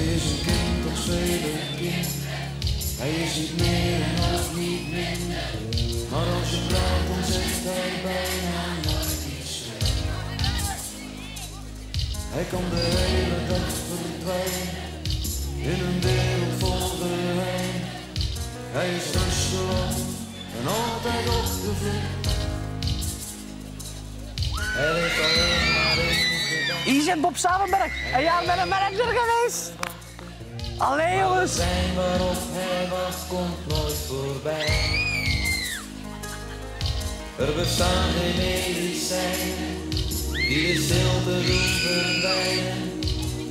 Hij is een kind, toch vele kind. Hij is niet meer en ook niet minder. Maar als je praat, dan zegt hij bijna nooit iets. Hij kan de hele dag verdwijnen in een wereld vol geheim. Hij is nonchalant en altijd op de vlucht. Hij heeft alleen maar één gedachte. Hier zit Bob Samenberg. En jij bent een manager geweest. Allee jongens. De pijn waarop hij wacht komt nooit voorbij. Er bestaan geen medicijnen die de stilte doen verdwijnen.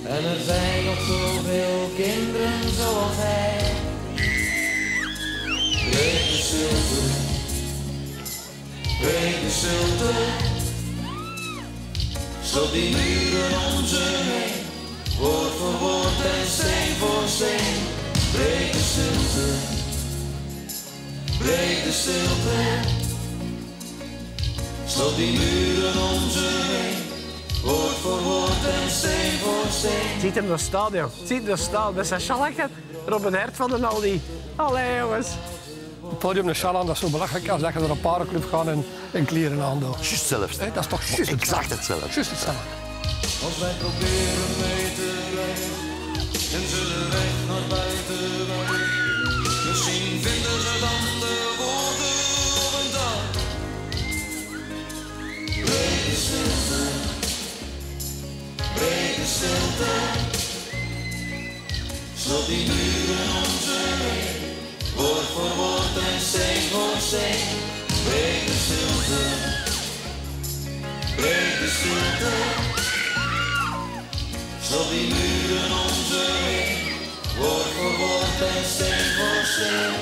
En er zijn nog zoveel kinderen zoals hij. Breek de stilte, breek de stilte. Slot die muren om ze heen, woord voor woord en steen voor steen. Breek de stilte, breek de stilte. Slot die muren om ze heen, woord voor woord en steen voor steen. Ziet hem in het stadion. Ziet hem in het stadion. Met zijn schalken. Robin Hert van de Aldi. Allee jongens. Het podium de Shalom, dat is zo belangrijk als dat je naar een parenclub gaat en kleren aandoet. Juist hetzelfde. Dat is toch juist exact hetzelfde. Juist hetzelfde. Als wij proberen mee te rijden en ze de weg naar buiten wijden, misschien vinden ze dan de woorden op een dag. Breek de stilte, breek de stilte. Slot die muren om ze heen, woord voor woord en steen voor steen. Breek de stilte, breek de stilte. Slot die muren om ze heen, woord voor woord en steen voor steen.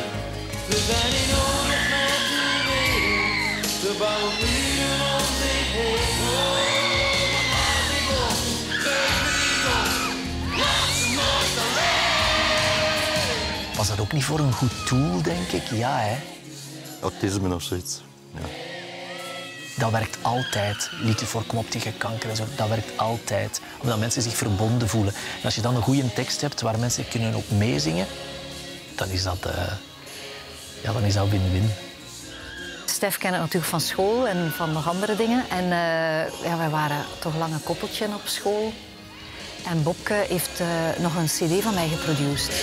We zijn in oorlog met de wereld, ze bouwen muren om zich heen. Maak niet op, geef niet op, laat ze nooit alleen. Was dat ook niet voor een goed doel, denk ik? Ja, hè? Autisme of zoiets. Ja. Dat werkt altijd. Liedje voor Kom op tegen kanker en zo. Dat werkt altijd. Omdat mensen zich verbonden voelen. En als je dan een goede tekst hebt waar mensen kunnen op meezingen, dan is dat win-win. Stef ken ik natuurlijk van school en van nog andere dingen. En wij waren toch lang een koppeltje op school. En Bobke heeft nog een cd van mij geproduceerd.